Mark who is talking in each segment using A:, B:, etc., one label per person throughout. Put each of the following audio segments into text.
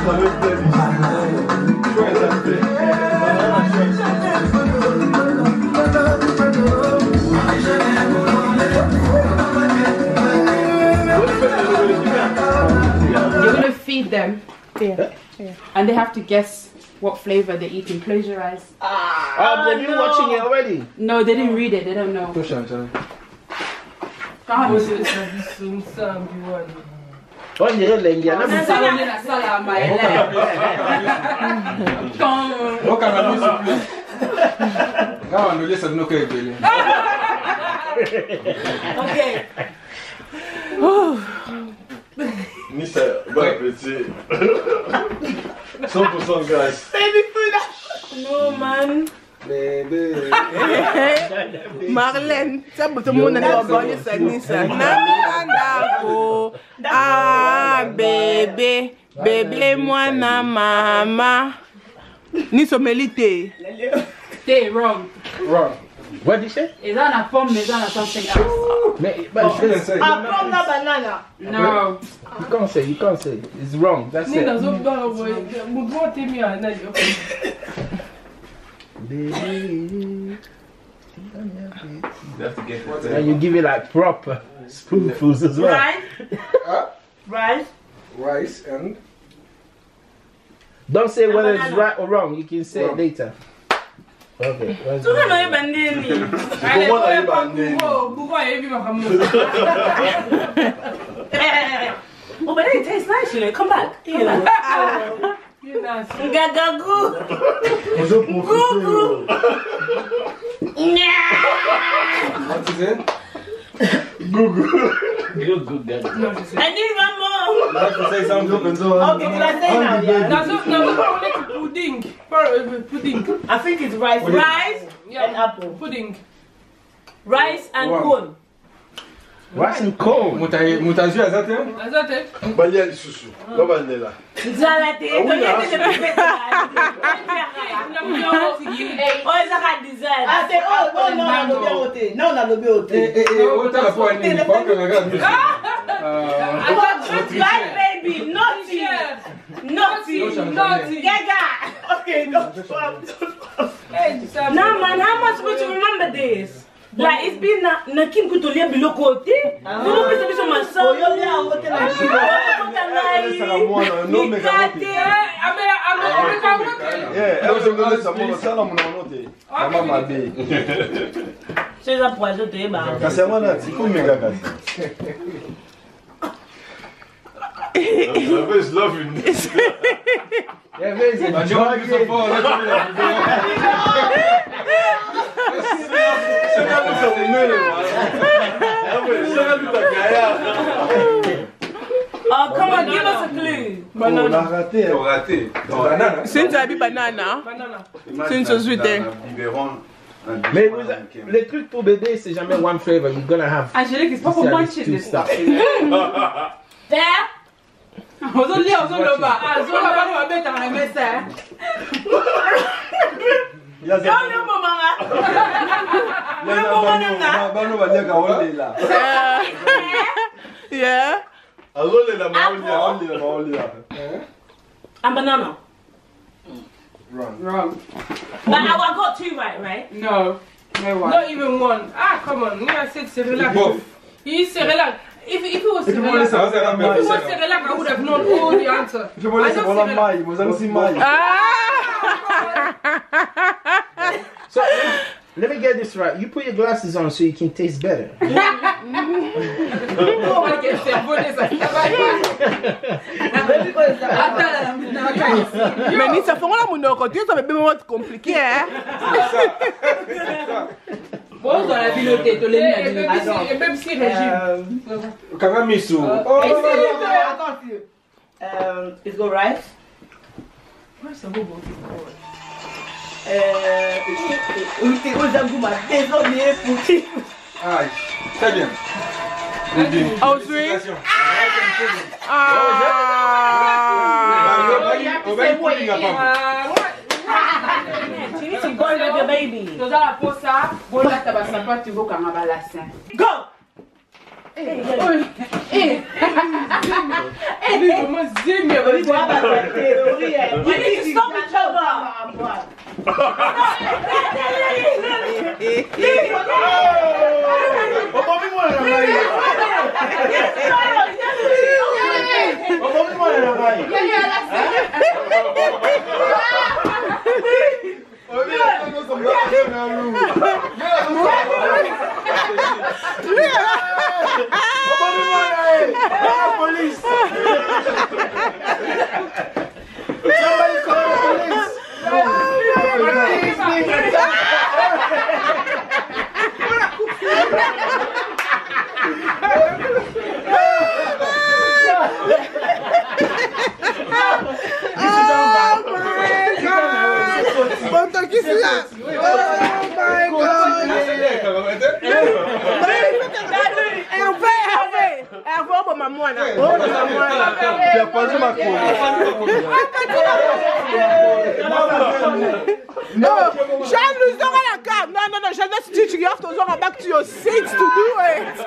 A: You're gonna feed them, and they have to guess what flavor they're eating. Close your eyes.
B: They've been watching it already.
A: No, they didn't read it. They don't know.
B: On dirait l'Indien.
A: Okay.
C: Nissa, bon appétit. 100% graisse.
A: Baby food. No, man.
B: Baby.
D: Marlène, ça pour tout le monde est bon, ça Nissa. Ah bébé, bébé moi na mama. Nissa melite.
A: They're wrong.
B: Wrong. What did you say?
A: Is that a pomme? Is that something else?
D: Pomme na banana.
A: No.
B: You can't say. It's wrong. That's it. And you give it like proper spoonfuls as well.
D: Rice
C: and
B: Don't say whether it's right or wrong. You can say it later. Okay.
D: Oh, but it tastes nice, you know. Come back. Gagagu.
C: what is it? Gugu.
D: I need one more.
C: You have to say something.
D: Okay, can I say now? Yeah.
A: Pudding.
D: I think it's rice. Rice and apple.
A: Pudding.
D: Rice and corn.
B: Rice and corn.
C: Mutazu azate?
A: Azate.
C: Baliel susu. Lobanela.
D: Zalate. Oh, it's like a dessert. I say, oh, no, right, baby, naughty. Gaga. Okay, no. No, man, how much would you remember this? Like, it's been Nakim Kutulia below Kote. No, Mr. Bishop, my son. Oh, yeah, what can I do? C'est un poison de ma.
C: Is loving this.
B: Yeah, amazing.
D: Oh, come on, give us a clue.
C: Banana.
D: Since I be banana. Since it's sweet.
B: Mais les trucs pour bébé, c'est jamais one flavor. You're gonna have.
A: Angélique, it's pas pour manger
B: two stuff.
D: There.
A: Aujourd'hui, on s'en va. Zola va nous mettre dans la messe.
D: Yeah. And banana.
A: Wrong.
D: But I got two right?
A: No one. Not even one. Ah, come on. Me, I said Cerelac. You Cerelac. If it was Cerelac, I would have known all the answer.
B: So, let me get this right. You put your glasses on so you can taste better.
D: Mais Nissa, faut qu'on la moune côté, ça va bien être compliqué, hein?
A: Bon, dans la bibliothèque, tu l'as mis à et même si régime.
C: Kagamisu.
D: It's got rice.
A: Where's the bobo?
C: Aïe, très bien.
D: Oh, sweet. You need to go with your baby.
A: Tu as la posa, bon là, tu vas savoir, tu vas au Canada.
D: Go!
B: Police! Somebody call the police!
E: No, Jean-Louis, don't want to come. No, Jean-Louis, teaching you have to go back to your seats to do it.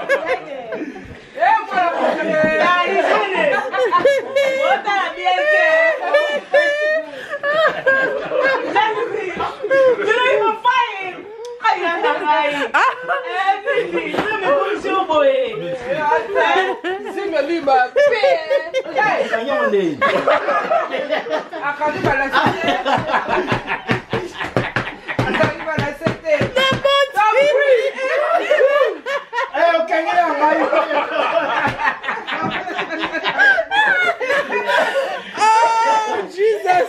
E: Oh, Jesus.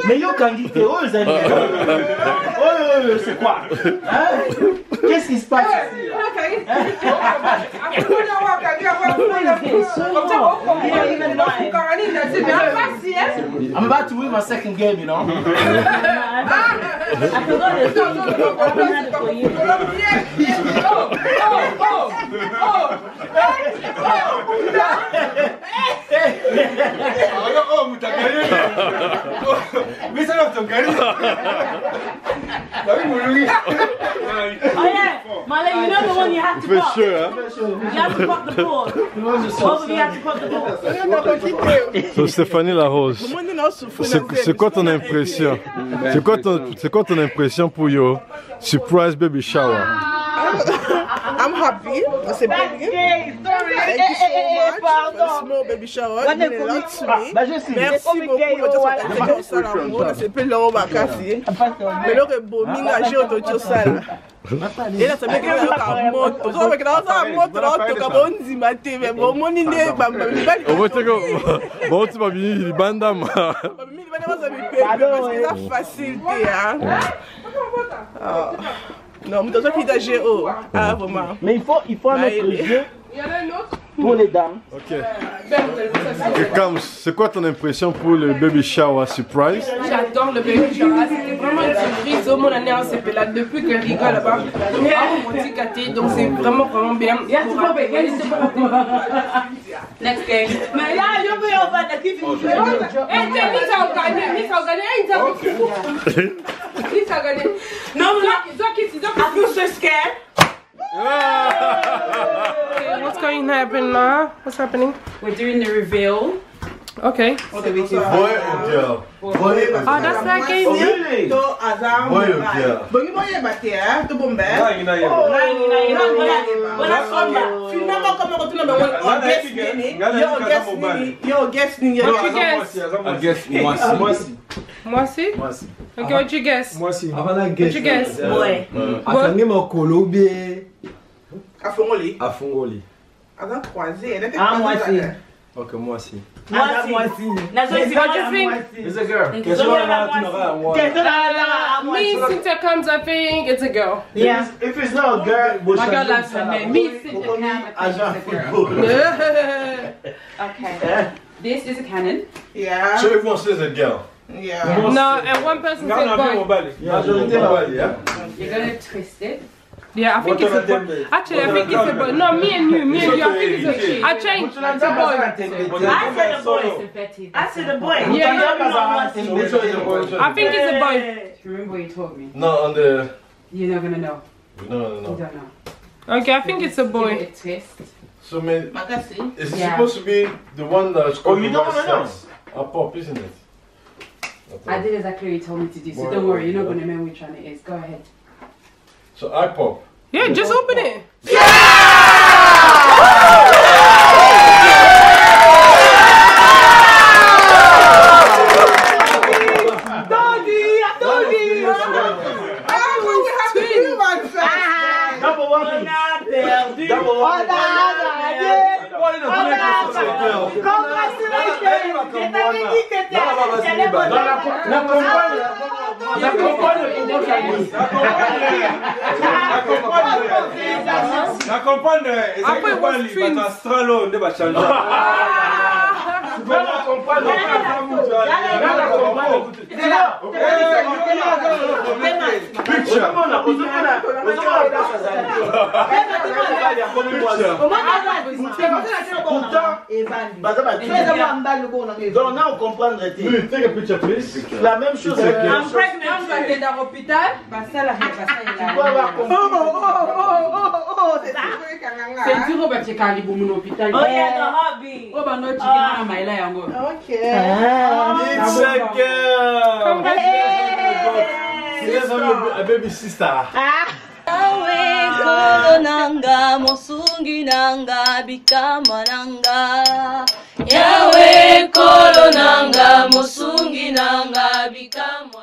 B: Mais yo Kangité, oh les amis. Oh, c'est quoi? Qu'est-ce qui se passe ici? I'm about to win my second game, you know.
C: Mais ça va te gagner.
D: Oh yeah, Malay, you know the one you have to pop.
C: Sure, hein?
D: You have to pop the ball. Both of you have to pop the ball.
F: So Stéphanie Larose, c'est quoi ton impression? C'est quoi ton impression pour your surprise baby shower?
E: I'm happy. C'est bien. Thank you so much for the small baby shower. It meant a lot to me. Merci beaucoup. C'est plus long à casser. Mais là, c'est beau. Minga, j'ai auto sale. Et là, ça me fait que moto. Ça me fait que ça moto là, tu as bon zimate. Mais bon, mon idée,
F: Bon, tu vas venir, il banda moi.
E: C'est facilité, hein. Non, mais dans un petit GO. Ah, vraiment.
B: Mais il faut un autre jeu pour les dames.
F: Ok. Et comme, c'est quoi ton impression pour le baby shower surprise?
A: J'adore le baby shower, c'était vraiment une surprise. Au mon année en CP là, depuis que Riga là-bas, on m'a dit gâté, donc c'est vraiment bien.
D: Next game. Mais là, je veux en faire des kiffs.
A: Ils ont gagné.
D: Non, I feel so scared.
A: Okay, what's going to happen now? What's happening?
D: We're doing the reveal.
A: Okay.
C: Boy ou girl?
A: Oh, that's that game, yeah?
C: Boy ou girl?
A: Moi aussi? Okay, what you guess?
G: Moi aussi.
A: What you guess?
D: Boy.
G: Akange makolo bien
E: Afongoli.
G: afungoli.
E: Avant croisé.
B: Ah, moi aussi.
C: Ok, moi aussi.
D: Moi aussi.
A: What do you think?
C: It's a girl.
A: Me, Cynthia comes, I think it's a girl.
B: Yeah. If it's not a girl,
A: my girl likes her name. Me, Cynthia.
G: Okay. This is a cannon.
E: Yeah.
C: So everyone says a girl.
E: Yeah.
A: No, and one person said boy.
C: Yeah.
G: You're gonna twist it.
A: Yeah, I think it's a boy. Actually, I think it's a boy. No, me and you, I think it's a boy. I changed. It's a boy.
D: I said the boy. I said the boy.
A: Yeah, I think it's a boy.
G: Remember what you told me?
C: No, on the...
G: You're not gonna know.
C: No.
G: You don't know.
A: Okay, I think it's a boy.
G: Give it a twist.
C: So, man, is it
G: Yeah.
C: supposed to be the one that's called
B: you don't wanna know?
C: A pop, isn't it?
G: I did exactly what you told me to do, so don't worry, you're not gonna know which one it is. Go ahead.
C: So I pop.
A: Yeah, just open it.
C: La campagne est astralo de bachanga.
B: Donc là on comprend le
C: Take a picture, please.
B: la même chose.
A: I'm pregnant, je vais dans l'hôpital.
G: C'est du robot qui est au l'hôpital.
D: Oh yeah, the hobby.
G: Oh, bah, non, tu vas my là, yango.
E: Okay.
C: It's a girl. She's a baby sister.
H: Yawe kolo nanga mosungi nanga bikama nanga. Yawe kolo nanga mosungi nanga bikama